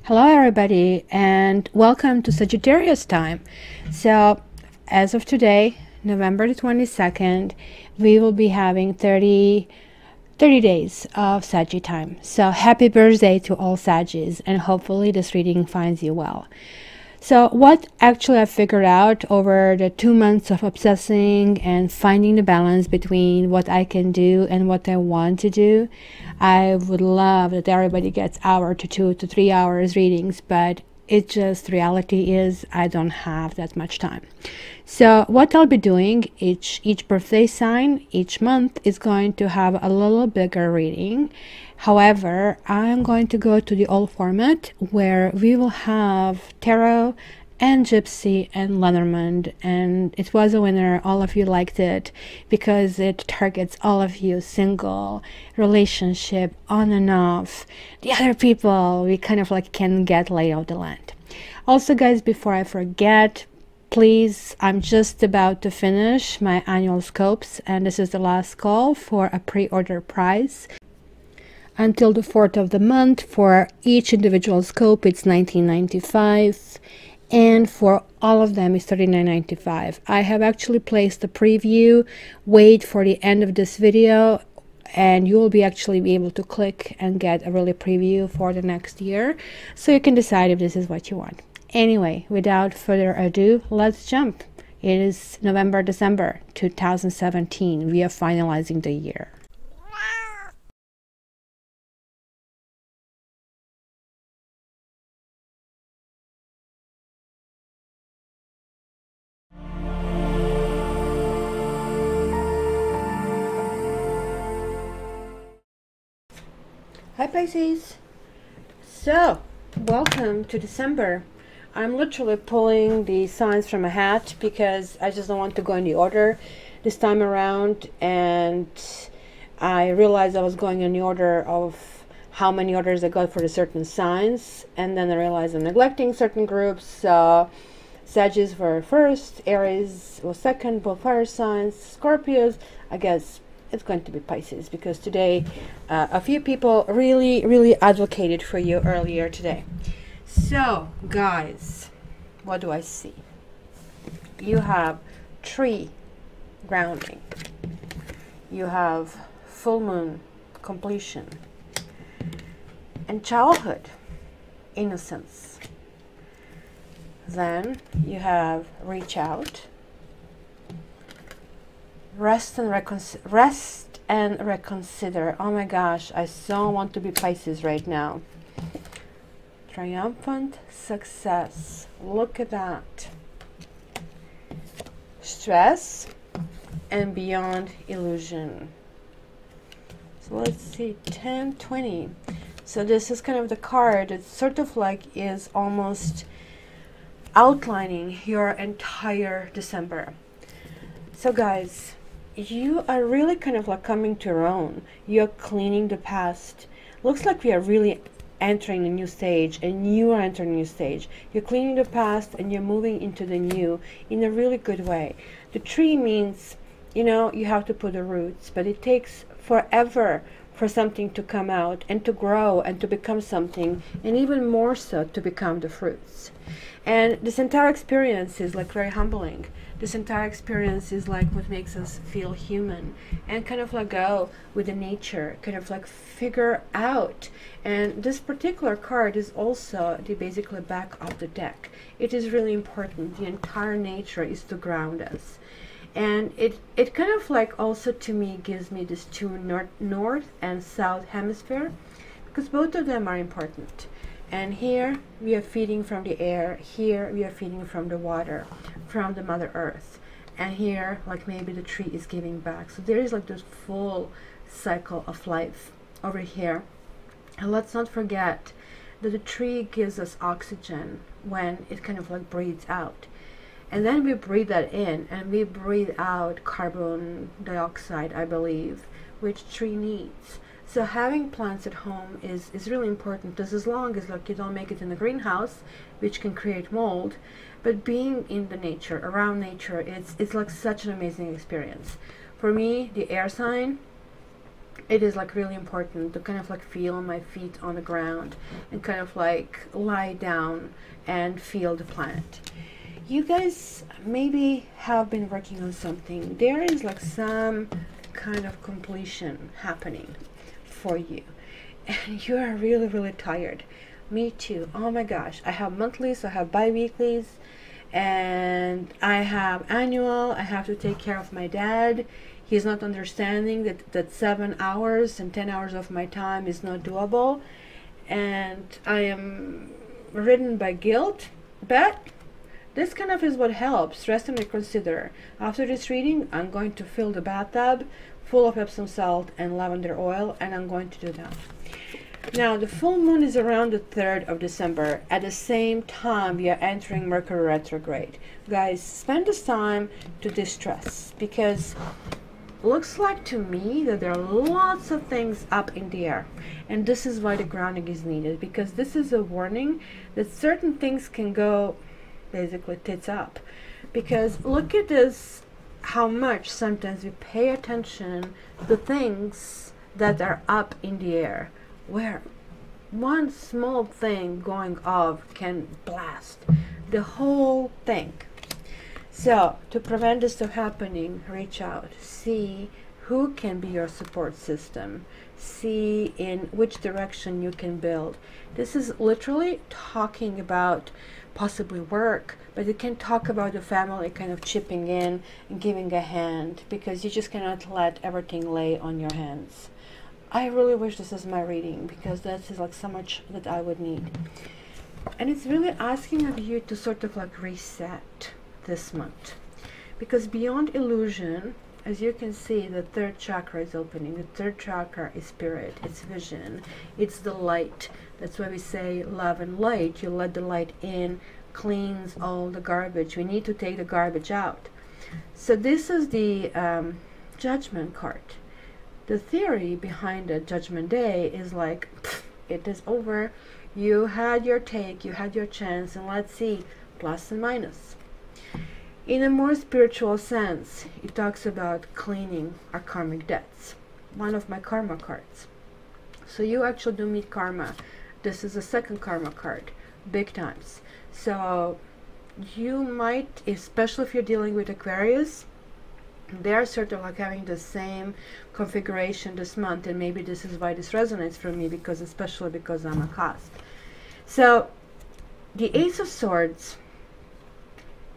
Hello everybody and welcome to Sagittarius time. So as of today, November the 22nd, we will be having 30 days of Saggy time. So happy birthday to all Saggies, and hopefully this reading finds you well. So what actually I figured out over the 2 months of obsessing and finding the balance between what I can do and what I want to do, I would love that everybody gets hour to 2 to 3 hours readings, but it just reality is I don't have that much time. So what I'll be doing, each birthday sign each month is going to have a little bigger reading. However, I'm going to go to the old format where we will have tarot and gypsy and Lenormand, and it was a winner. All of you liked it because it targets all of you, single, relationship, on and off, the other people we kind of like can get laid off the land. Also guys, before I forget, please, I'm just about to finish my annual scopes, and this is the last call for a pre-order price. Until the 4th of the month, for each individual scope, it's $19.95, and for all of them, it's $39.95. I have actually placed a preview. Wait for the end of this video, and you will be able to click and get a really preview for the next year, so you can decide if this is what you want. Anyway, without further ado, let's jump. It is November-December 2017. We are finalizing the year. Hi Pisces. So, welcome to December. I'm literally pulling the signs from a hat because I just don't want to go in the order this time around, and I realized I was going in the order of how many orders I got for the certain signs, and then I realized I'm neglecting certain groups. So Sagittarius were first, Aries was second, both fire signs, Scorpios, I guess it's going to be Pisces because today a few people really advocated for you earlier today. So guys, what do I see? You have tree grounding, you have full moon completion, and childhood innocence. Then you have reach out, rest and reconsider. Oh my gosh, I so want to be Pisces right now. Triumphant success. Look at that. Stress and beyond illusion. So let's see, 10, 20. So this is kind of the card. It's sort of like is almost outlining your entire December. So guys, you are really kind of like coming to your own. You're cleaning the past. Looks like we are really entering a new stage, and you are entering a new stage. You're cleaning the past and you're moving into the new in a really good way. The tree means, you know, you have to put the roots, but it takes forever for something to come out and to grow and to become something, and even more so to become the fruits. And this entire experience is like very humbling. This entire experience is like what makes us feel human and kind of like go with the nature, kind of like figure out. And this particular card is also the basically back of the deck. It is really important. The entire nature is to ground us. And it kind of like also to me gives me this two north and south hemisphere, because both of them are important. And here we are feeding from the air, here we are feeding from the water, from the Mother Earth, and here like maybe the tree is giving back. So there is like this full cycle of life over here. And let's not forget that the tree gives us oxygen when it kind of like breathes out, and then we breathe that in and we breathe out carbon dioxide, I believe, which tree needs. So having plants at home is really important, just as long as like you don't make it in the greenhouse, which can create mold. But being in the nature, around nature, it's like such an amazing experience. For me, the air sign, it is like really important to kind of like feel my feet on the ground and kind of like lie down and feel the planet. You guys maybe have been working on something. There is like some kind of completion happening for you, and you are really, really tired. Me too. Oh my gosh, I have monthlies, I have bi-weeklies, and I have annual. I have to take care of my dad. He's not understanding that 7 hours and 10 hours of my time is not doable, and I am ridden by guilt. But this kind of is what helps. Rest and reconsider. After this reading, I'm going to fill the bathtub full of Epsom salt and lavender oil, and I'm going to do that. Now, the full moon is around the 3rd of December. At the same time, we are entering Mercury retrograde. Guys, spend this time to distress, because looks like to me that there are lots of things up in the air, and this is why the grounding is needed, because this is a warning that certain things can go basically tits up. Because look at this, how much sometimes we pay attention to things that are up in the air, where one small thing going off can blast the whole thing. So to prevent this from happening, reach out, see who can be your support system, see in which direction you can build. This is literally talking about possibly work, but you can talk about the family kind of chipping in and giving a hand, because you just cannot let everything lay on your hands. I really wish this is my reading, because that is like so much that I would need. And it's really asking of you to sort of like reset this month, because beyond illusion, as you can see, the 3rd chakra is opening. The 3rd chakra is spirit, it's vision, it's the light. That's why we say love and light. You let the light in, cleans all the garbage. We need to take the garbage out. So this is the judgment card. The theory behind the judgment day is like, it is over. You had your take, you had your chance, and let's see, plus and minus. In a more spiritual sense, it talks about cleaning our karmic debts. One of my karma cards. So you actually do meet karma. This is the 2nd karma card, big times. So you might, especially if you're dealing with Aquarius, they're sort of like having the same configuration this month, and maybe this is why this resonates for me, because especially because I'm a cusp. So the Ace of Swords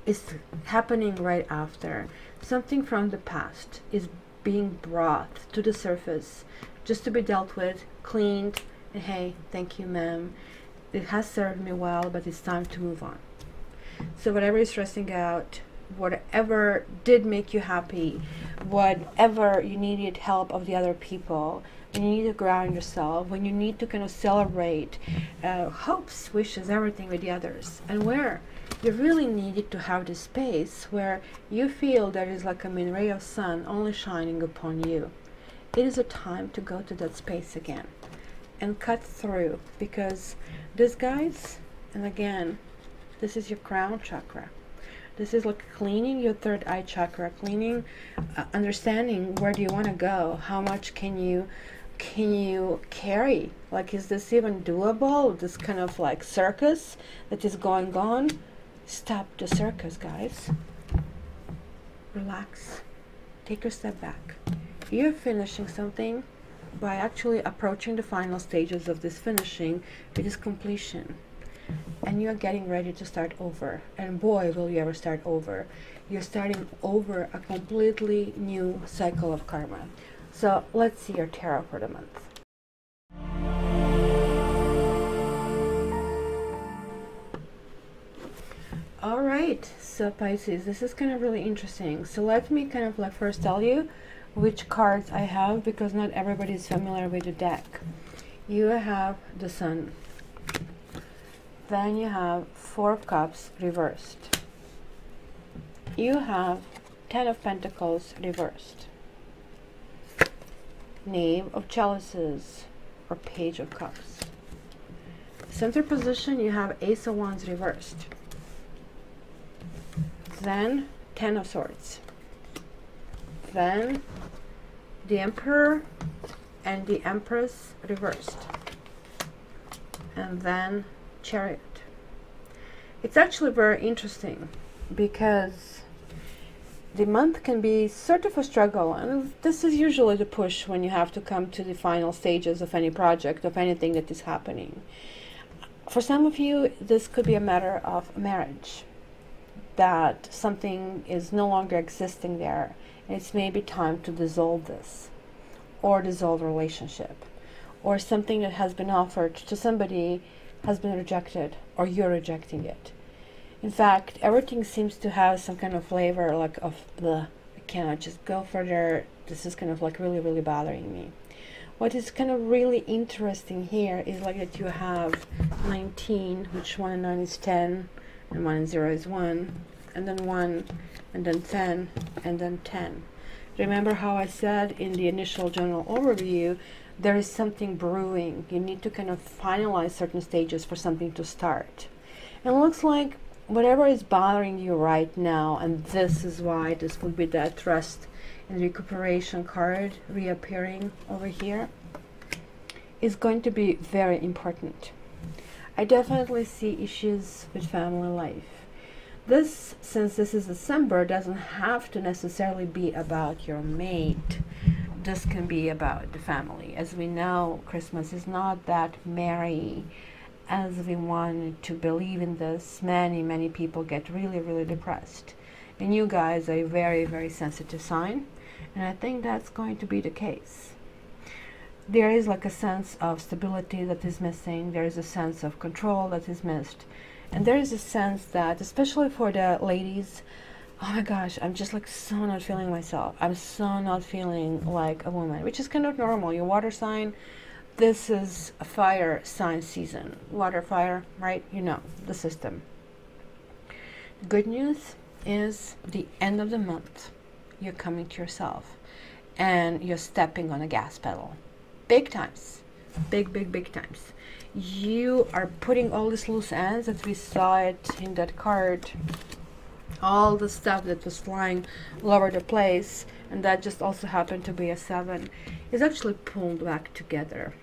is happening right after. Something from the past is being brought to the surface just to be dealt with, cleaned, and hey, thank you, ma'am. It has served me well, but it's time to move on. So whatever is stressing out, whatever did make you happy, whatever you needed help of the other people, when you need to ground yourself, when you need to kind of celebrate hopes, wishes, everything with the others, and where you really needed to have this space where you feel there is like a ray of sun only shining upon you. It is a time to go to that space again and cut through, because this, guys, and again, this is your crown chakra. This is like cleaning your 3rd eye chakra, cleaning, understanding where do you want to go, how much can you carry, like is this even doable, this kind of like circus that is going on. Stop the circus, guys. Relax, take a step back. You're finishing something by actually approaching the final stages of this finishing, it is completion. And you're getting ready to start over. And boy, will you ever start over. You're starting over a completely new cycle of karma. So let's see your tarot for the month. All right, so Pisces, this is kind of really interesting. So let me kind of like first tell you which cards I have, because not everybody is familiar with the deck. You have the Sun. Then you have 4 cups reversed. You have 10 of Pentacles reversed. Knave of Chalices or Page of Cups. Center position, you have Ace of Wands reversed. Then 10 of Swords. Then the Emperor and the Empress reversed, and then Chariot. It's actually very interesting because the month can be sort of a struggle, and this is usually the push when you have to come to the final stages of any project, of anything that is happening. For some of you, this could be a matter of marriage, that something is no longer existing there, and it's maybe time to dissolve this, or dissolve a relationship, or something that has been offered to somebody has been rejected, or you're rejecting it. In fact, everything seems to have some kind of flavor like of the, I cannot just go further, this is kind of like really, really bothering me. What is kind of really interesting here is like that you have 19, which 1 and 9 is 10, and 1 and 0 is 1, and then 1, and then 10, and then 10. Remember how I said in the initial general overview, there is something brewing. You need to kind of finalize certain stages for something to start. And it looks like whatever is bothering you right now, and this is why this would be that rest and recuperation card reappearing over here, is going to be very important. I definitely see issues with family life. This, since this is December, doesn't have to necessarily be about your mate. This can be about the family. As we know, Christmas is not that merry as we want to believe in this. Many people get really, really depressed. And you guys are a very, very sensitive sign. And I think that's going to be the case. There is like a sense of stability that is missing. There is a sense of control that is missed. And there is a sense that, especially for the ladies, oh my gosh, I'm just like so not feeling myself. I'm so not feeling like a woman, which is kind of normal. Your water sign, this is a fire sign season. Water, fire, right? You know, the system. Good news is the end of the month, you're coming to yourself and you're stepping on a gas pedal. Big times. Big times. You are putting all these loose ends that we saw it in that card, all the stuff that was flying all over the place, and that just also happened to be a 7, is actually pulled back together.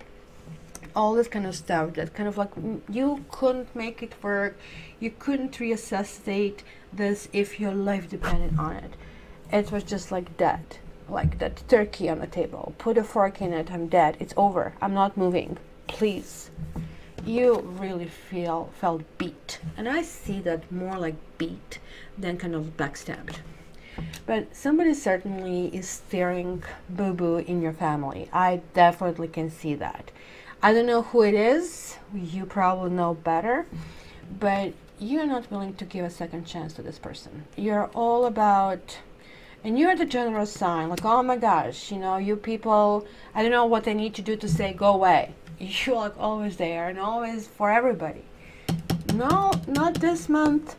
All this kind of stuff that kind of like you couldn't make it work, you couldn't resuscitate this if your life depended on it. It was just like dead, like that turkey on the table. Put a fork in it, I'm dead, it's over, I'm not moving, please. You really felt beat, and I see that more like beat than kind of backstabbed. But somebody certainly is steering boo-boo in your family. I definitely can see that. I don't know who it is, you probably know better, but you're not willing to give a second chance to this person. You're all about, and you're the generous sign, like, oh my gosh, you know, you people, I don't know what I need to do to say go away. You're like always there and always for everybody. No, not this month.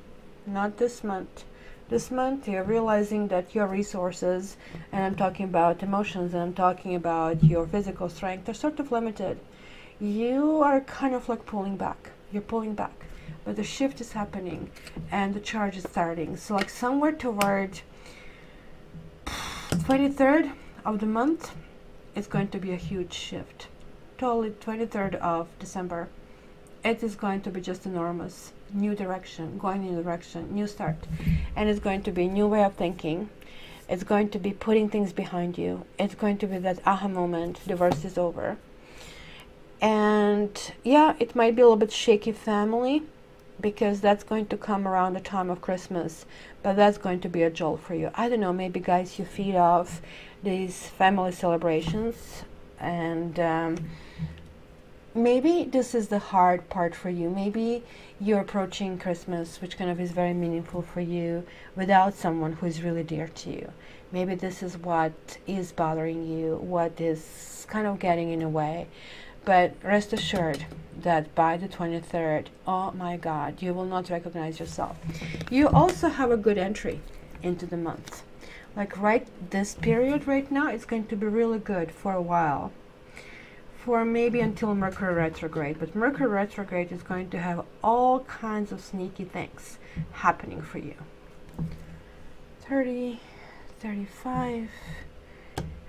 Not this month. This month you're realizing that your resources, and I'm talking about emotions, and I'm talking about your physical strength, are sort of limited. You are kind of like pulling back. You're pulling back. But the shift is happening and the charge is starting. So like somewhere toward 23rd of the month, it's going to be a huge shift. Totally 23rd of December. It is going to be just enormous. New direction, going in a direction, new start. And it's going to be a new way of thinking. It's going to be putting things behind you. It's going to be that aha moment, divorce is over. And yeah, it might be a little bit shaky family, because that's going to come around the time of Christmas, but that's going to be a jolt for you. I don't know, maybe guys, you feed off these family celebrations, and maybe this is the hard part for you. Maybe you're approaching Christmas, which kind of is very meaningful for you, without someone who is really dear to you. Maybe this is what is bothering you, what is kind of getting in the way. But rest assured that by the 23rd, oh my God, you will not recognize yourself. You also have a good entry into the month. Like right this period right now, it's going to be really good for a while. For maybe until Mercury retrograde. But Mercury retrograde is going to have all kinds of sneaky things happening for you. 30, 35.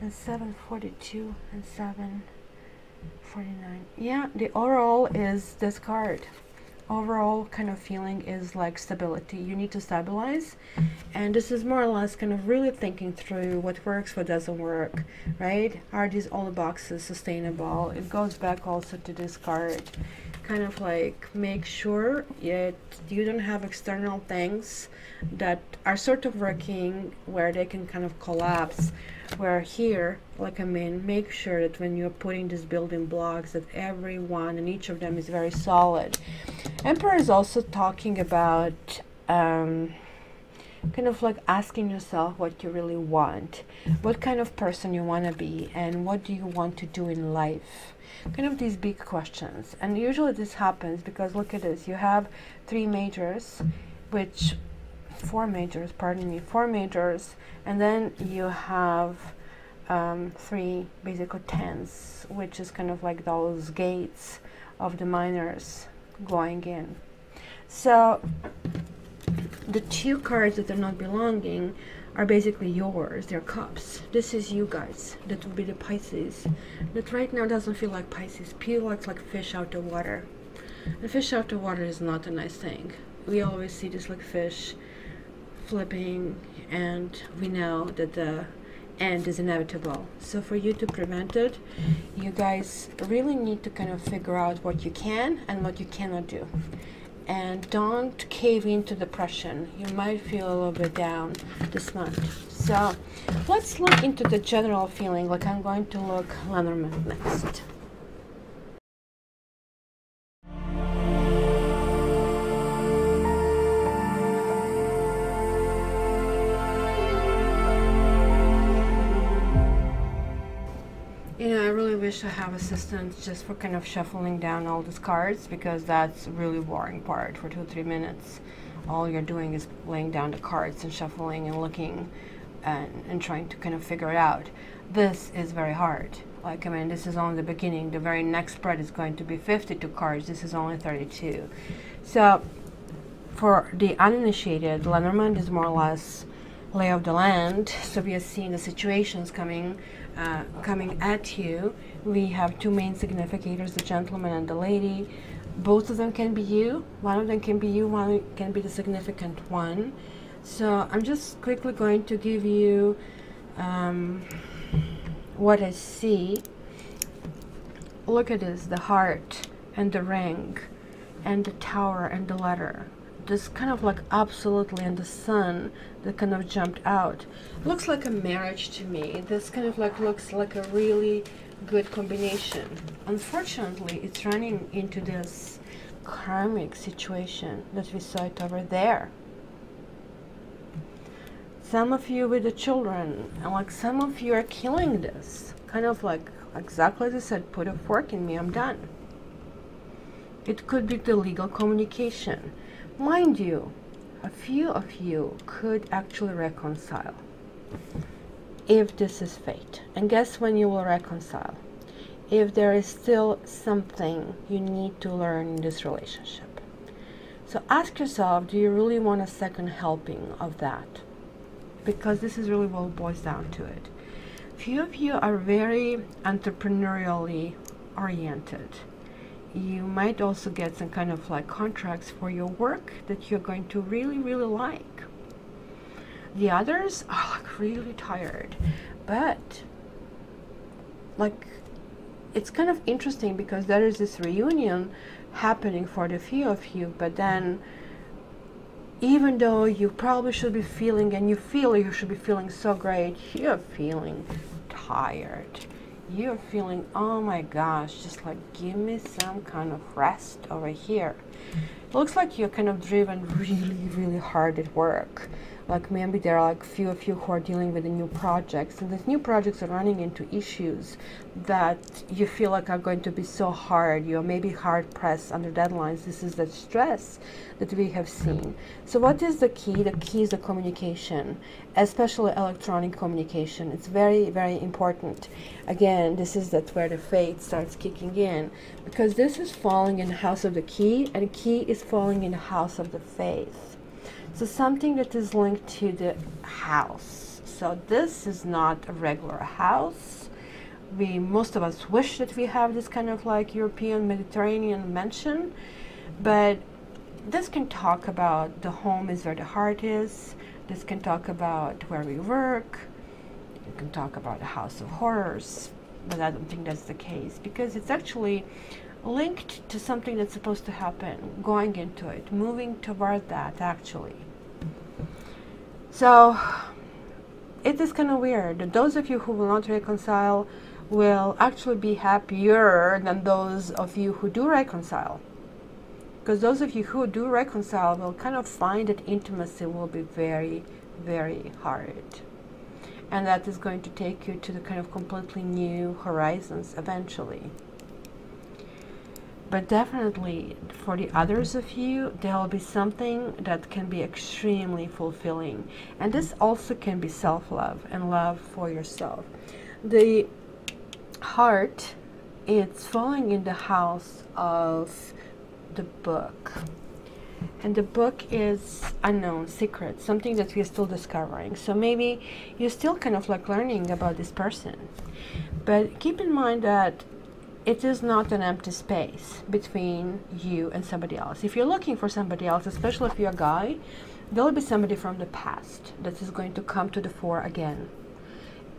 and 742 and 749. Yeah, the overall is this card. Overall kind of feeling is like stability. You need to stabilize, and this is more or less kind of really thinking through what works, what doesn't work, right? Are these all the boxes sustainable? It goes back also to this card, kind of like make sure you don't have external things that are sort of working where they can kind of collapse. Where here, like I mean, make sure that when you're putting these building blocks that every one and each of them is very solid. Emperor is also talking about kind of like asking yourself what you really want, what kind of person you want to be, and what do you want to do in life. Kind of these big questions. And usually this happens because look at this, you have four majors, and then you have three basically tens, which is kind of like those gates of the minors going in. So the two cards that are not belonging are basically yours. They're cups. This is you guys. That would be the Pisces. That right now doesn't feel like Pisces. Feels like fish out of water. And fish out of water is not a nice thing. We always see this like fish flipping, and we know that the end is inevitable. So for you to prevent it, you guys really need to kind of figure out what you can and what you cannot do. And don't cave into depression. You might feel a little bit down this month. So let's look into the general feeling. Like I'm going to look Lenormand next. You know, I really wish I have assistants just for kind of shuffling down all these cards, because that's a really boring part for 2-3 minutes. All you're doing is laying down the cards and shuffling and looking and trying to kind of figure it out. This is very hard. Like, I mean, this is only the beginning. The very next spread is going to be 52 cards. This is only 32. So for the uninitiated, Lenormand is more or less lay of the land. So we are seeing the situations coming at you. We have two main significators, the gentleman and the lady. Both of them can be you. One of them can be you, one can be the significant one. So I'm just quickly going to give you what I see. Look at this, the heart and the ring and the tower and the letter. This kind of like absolutely, and the sun that kind of jumped out. Looks like a marriage to me. This kind of like looks like a really good combination. Unfortunately, it's running into this karmic situation that we saw it over there. Some of you with the children, and like some of you are killing this. Kind of like exactly as I said, put a fork in me, I'm done. It could be the legal communication. Mind you, a few of you could actually reconcile if this is fate. And guess when you will reconcile? If there is still something you need to learn in this relationship. So ask yourself, do you really want a second helping of that? Because this is really what it boils down to it. Few of you are very entrepreneurially oriented. You might also get some kind of like contracts for your work that you're going to really, really like. The others are like really tired, but like it's kind of interesting because there is this reunion happening for the few of you, but then even though you probably should be feeling, and you feel you should be feeling so great, you're feeling tired. You're feeling, oh my gosh, just like give me some kind of rest over here. It looks like you're kind of driven really, really hard at work. Like maybe there are like few of you who are dealing with the new projects, and these new projects are running into issues that you feel like are going to be so hard. You're maybe hard pressed under deadlines. This is the stress that we have seen. So what is the key? The key is the communication, especially electronic communication. It's very, very important. Again, this is where the fate starts kicking in, because this is falling in the house of the key, and key is falling in the house of the faith. So something that is linked to the house. So this is not a regular house. Most of us wish that we have this kind of like European Mediterranean mansion, but this can talk about the home is where the heart is. This can talk about where we work. You can talk about a house of horrors, but I don't think that's the case, because it's actually linked to something that's supposed to happen, going into it, moving toward that actually. So it is kind of weird. Those of you who will not reconcile will actually be happier than those of you who do reconcile. Because those of you who do reconcile will kind of find that intimacy will be very, very hard. And that is going to take you to the kind of completely new horizons eventually. But definitely for the others of you, there will be something that can be extremely fulfilling. And this also can be self-love and love for yourself. The heart, it's falling in the house of the book. And the book is unknown, secret, something that we're still discovering. So maybe you're still kind of like learning about this person. But keep in mind that it is not an empty space between you and somebody else. If you're looking for somebody else, especially if you're a guy, there will be somebody from the past that is going to come to the fore again.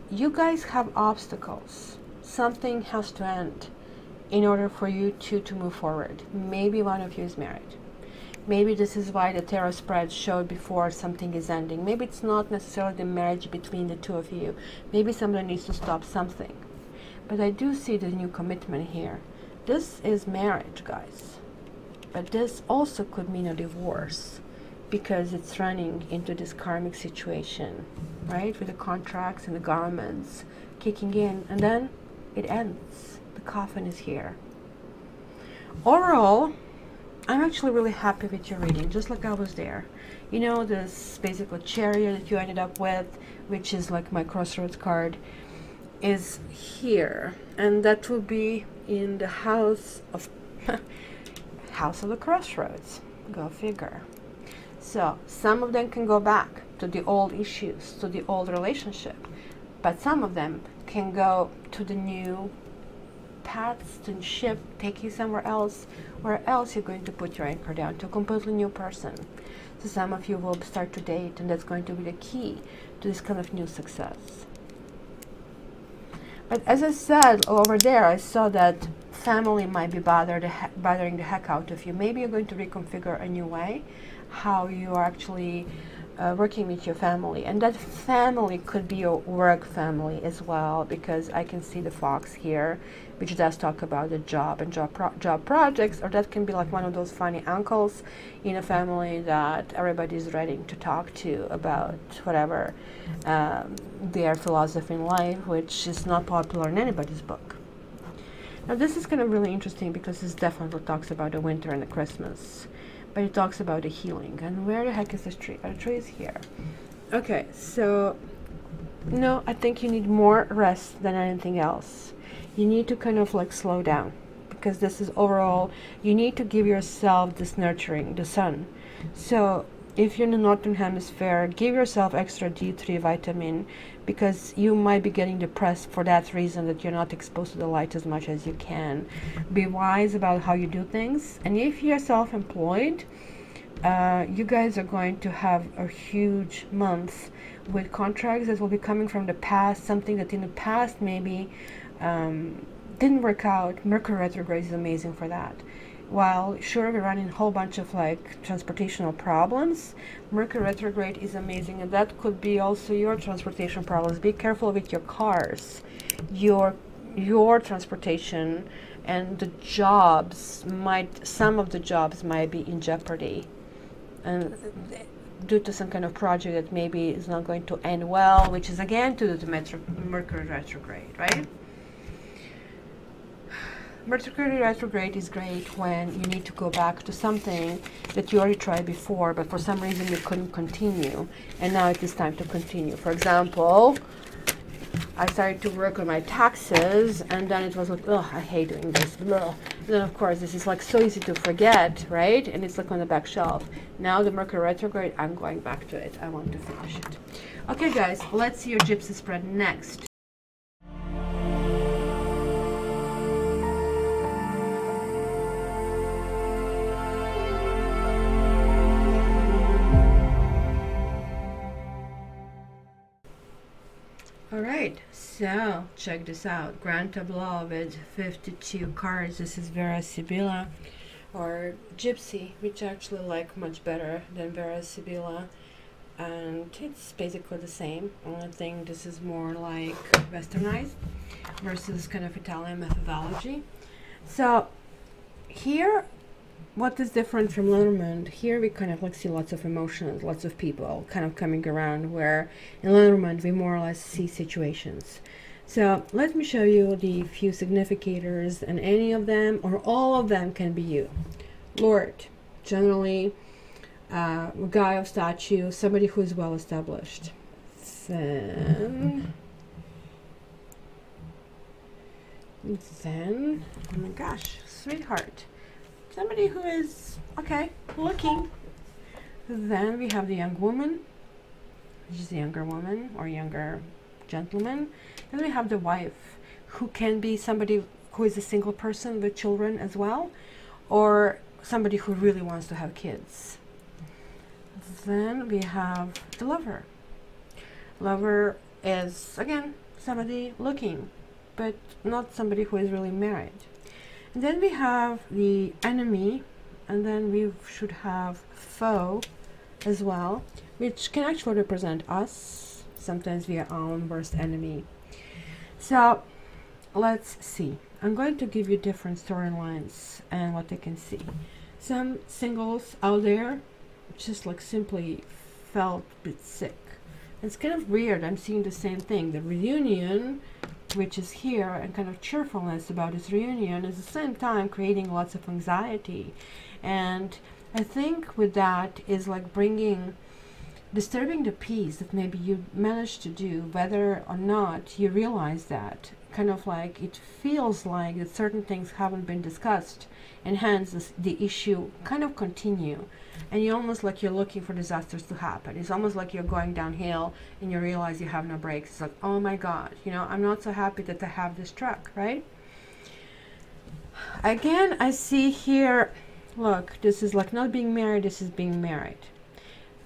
You guys have obstacles. Something has to end in order for you two to move forward. Maybe one of you is married. Maybe this is why the tarot spread showed before something is ending. Maybe it's not necessarily the marriage between the two of you. Maybe somebody needs to stop something. But I do see the new commitment here. This is marriage, guys. But this also could mean a divorce, because it's running into this karmic situation, right? With the contracts and the garments kicking in, and then it ends. The coffin is here. Overall, I'm actually really happy with your reading, just like I was there. You know, this basically chariot that you ended up with, which is like my crossroads card, is here, and that will be in the house of house of the crossroads. Go figure. So some of them can go back to the old issues, to the old relationship, but some of them can go to the new paths, to ship, take you somewhere else, where else you're going to put your anchor down, to a completely new person. So some of you will start to date, and that's going to be the key to this kind of new success. But as I said over there, I saw that family might be bothering the heck out of you. Maybe you're going to reconfigure a new way how you are actually working with your family. And that family could be your work family as well, because I can see the fox here, which does talk about the job and job projects, or that can be like one of those funny uncles in a family that everybody's ready to talk to about whatever their philosophy in life, which is not popular in anybody's book. Now this is kind of really interesting, because this definitely talks about the winter and the Christmas, but it talks about the healing. And where the heck is this tree? The tree is here. Okay, so no, I think you need more rest than anything else. You need to kind of like slow down, because this is overall, you need to give yourself this nurturing, the sun. So if you're in the northern hemisphere, give yourself extra D3 vitamin, because you might be getting depressed for that reason, that you're not exposed to the light as much as you can. Be wise about how you do things. And if you're self-employed, you guys are going to have a huge month with contracts that will be coming from the past, something that in the past maybe didn't work out. Mercury retrograde is amazing for that. While sure we're running a whole bunch of like transportational problems, Mercury retrograde is amazing, and that could be also your transportation problems. Be careful with your cars, your transportation, and the jobs some of the jobs might be in jeopardy, and due to some kind of project that maybe is not going to end well, which is again to do with Mercury retrograde, right? Mercury retrograde is great when you need to go back to something that you already tried before, but for some reason you couldn't continue, and now it is time to continue. For example, I started to work on my taxes, and then it was like, oh, I hate doing this, blah. Then of course this is like so easy to forget, right? And it's like on the back shelf. Now the Mercury retrograde, I'm going back to it. I want to finish it. Okay guys, let's see your gypsy spread next. Alright, so check this out. Grand Tableau with 52 cards. This is Vera Sibilla or Gypsy, which I actually like much better than Vera Sibilla. And it's basically the same. Only thing, this is more like westernized versus kind of Italian methodology. So here, what is different from Lenormand? Here we kind of like see lots of emotions, lots of people kind of coming around, where in Lenormand we more or less see situations. So let me show you the few significators, and any of them or all of them can be you. Lord, generally a guy of statue, somebody who is well established. Then, oh my gosh, sweetheart. Somebody who is, okay, looking. Then we have the young woman, which is a younger woman or younger gentleman. Then we have the wife, who can be somebody who is a single person with children as well, or somebody who really wants to have kids. Then we have the lover. Lover is, again, somebody looking, but not somebody who is really married. And then we have the enemy, and then we should have foe as well, which can actually represent us. Sometimes we are our own worst enemy. So let's see. I'm going to give you different storylines and what I can see. Some singles out there just like simply felt a bit sick. It's kind of weird. I'm seeing the same thing. The reunion, which is here, and kind of cheerfulness about this reunion, is at the same time creating lots of anxiety. And I think with that is like disturbing the peace that maybe you managed to do, whether or not you realize that. Kind of like it feels like that certain things haven't been discussed, and hence the issue kind of continue. And you almost like you're looking for disasters to happen. It's almost like you're going downhill and you realize you have no brakes. It's like, oh my God, you know, I'm not so happy that I have this truck, right? Again, I see here, look, this is like not being married, this is being married.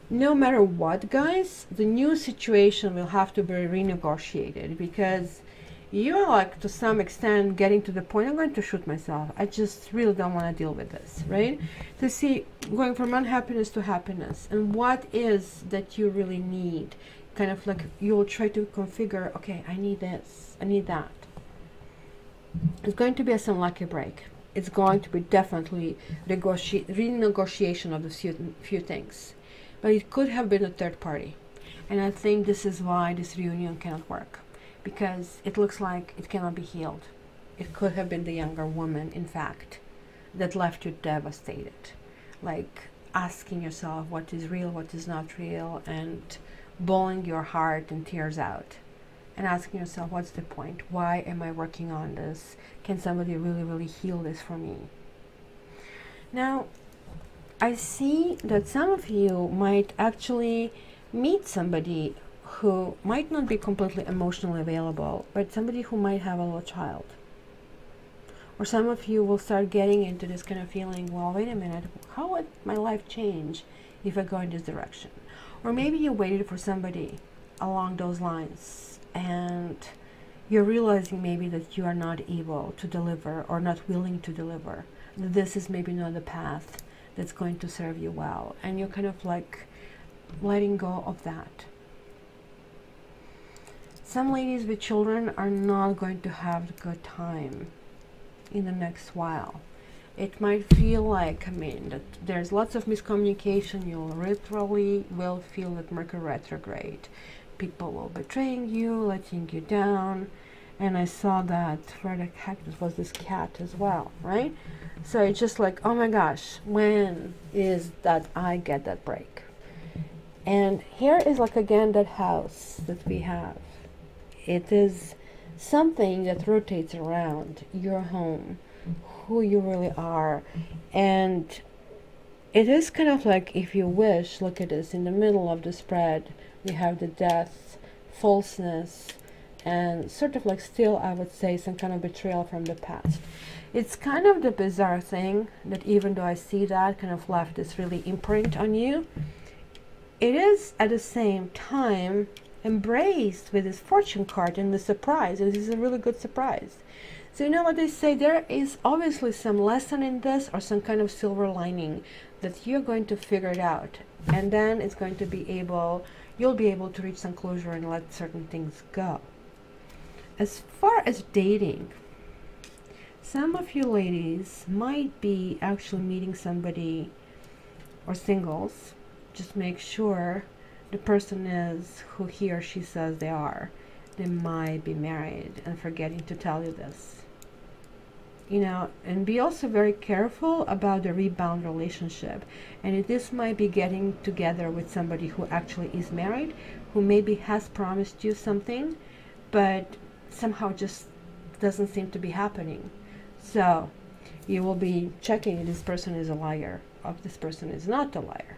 No matter what, guys, the new situation will have to be renegotiated, because you are like to some extent getting to the point, I'm going to shoot myself. I just really don't want to deal with this, right? To see going from unhappiness to happiness, and what is that you really need. Kind of like you'll try to configure, okay, I need this, I need that. It's going to be some lucky break. It's going to be definitely renegotiation of the few things. But it could have been a third party. And I think this is why this reunion cannot work, because it looks like it cannot be healed. It could have been the younger woman, in fact, that left you devastated. Like asking yourself what is real, what is not real, and bawling your heart and tears out. And asking yourself, what's the point? Why am I working on this? Can somebody really, really heal this for me? Now, I see that some of you might actually meet somebody who might not be completely emotionally available, but somebody who might have a little child. Or some of you will start getting into this kind of feeling, well, wait a minute, how would my life change if I go in this direction? Or maybe you waited for somebody along those lines, and you're realizing maybe that you are not able to deliver, or not willing to deliver. This is maybe not the path that's going to serve you well, and you're kind of like letting go of that. Some ladies with children are not going to have a good time in the next while. It might feel like, I mean, that there's lots of miscommunication. You literally will feel that Mercury retrograde. People will betraying you, letting you down. And I saw that, where the heck was this cat as well, right? So it's just like, oh my gosh, when is that I get that break? And here is like again that house that we have. It is something that rotates around your home, who you really are. And it is kind of like, if you wish, look at this, in the middle of the spread we have the death, falseness, and sort of like still, I would say, some kind of betrayal from the past. It's kind of the bizarre thing that even though I see that kind of left this really imprint on you, it is at the same time embraced with this fortune card and the surprise. This is a really good surprise. So you know what they say, there is obviously some lesson in this, or some kind of silver lining that you're going to figure it out, and then it's going to be able, you'll be able to reach some closure and let certain things go. As far as dating, some of you ladies might be actually meeting somebody, or singles. Just make sure the person is who he or she says they are. They might be married and forgetting to tell you this. You know, and be also very careful about the rebound relationship. And this might be getting together with somebody who actually is married, who maybe has promised you something, but somehow just doesn't seem to be happening. So you will be checking if this person is a liar, or if this person is not a liar.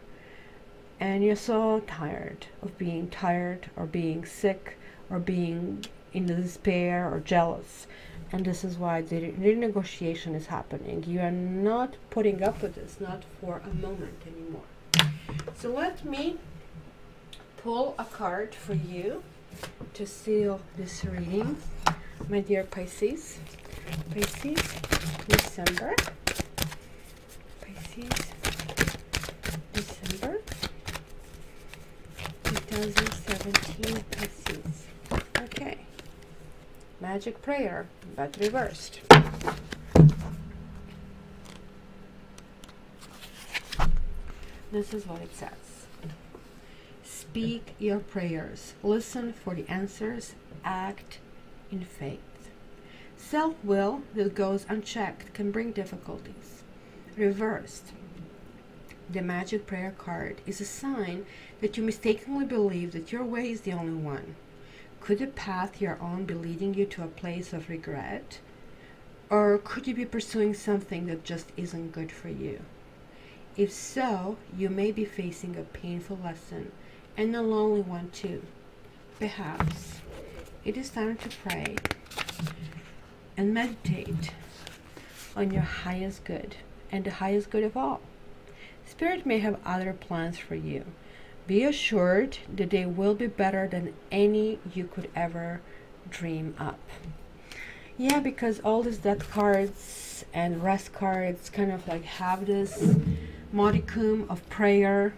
And you're so tired of being tired, or being sick, or being in despair, or jealous. And this is why the renegotiation is happening. You are not putting up with this, not for a moment anymore. So let me pull a card for you to seal this reading, my dear Pisces. Pisces, December. Pisces, December 2017, Pisces. Okay. Magic prayer, but reversed. This is what it says. Speak your prayers. Listen for the answers. Act in faith. Self-will that goes unchecked can bring difficulties. Reversed. The magic prayer card is a sign that you mistakenly believe that your way is the only one. Could the path you're on be leading you to a place of regret? Or could you be pursuing something that just isn't good for you? If so, you may be facing a painful lesson, and a lonely one too. Perhaps it is time to pray and meditate on your highest good, and the highest good of all. Spirit may have other plans for you. Be assured that they will be better than any you could ever dream up. Yeah, because all these death cards and rest cards kind of like have this modicum of prayer,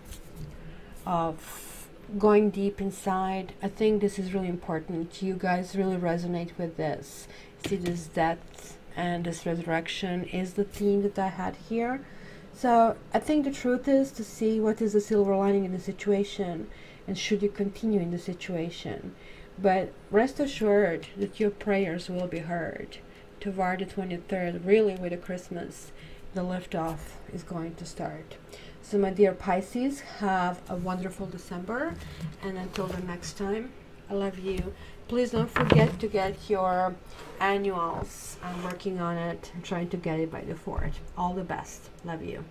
of going deep inside. I think this is really important. You guys really resonate with this. See, this death and this resurrection is the theme that I had here. So I think the truth is to see what is the silver lining in the situation, and should you continue in the situation. But rest assured that your prayers will be heard. Toward the 23rd, really with the Christmas, the liftoff is going to start. So my dear Pisces, have a wonderful December, and until the next time, I love you. Please don't forget to get your annuals. I'm working on it. I'm trying to get it by the 4th. All the best. Love you.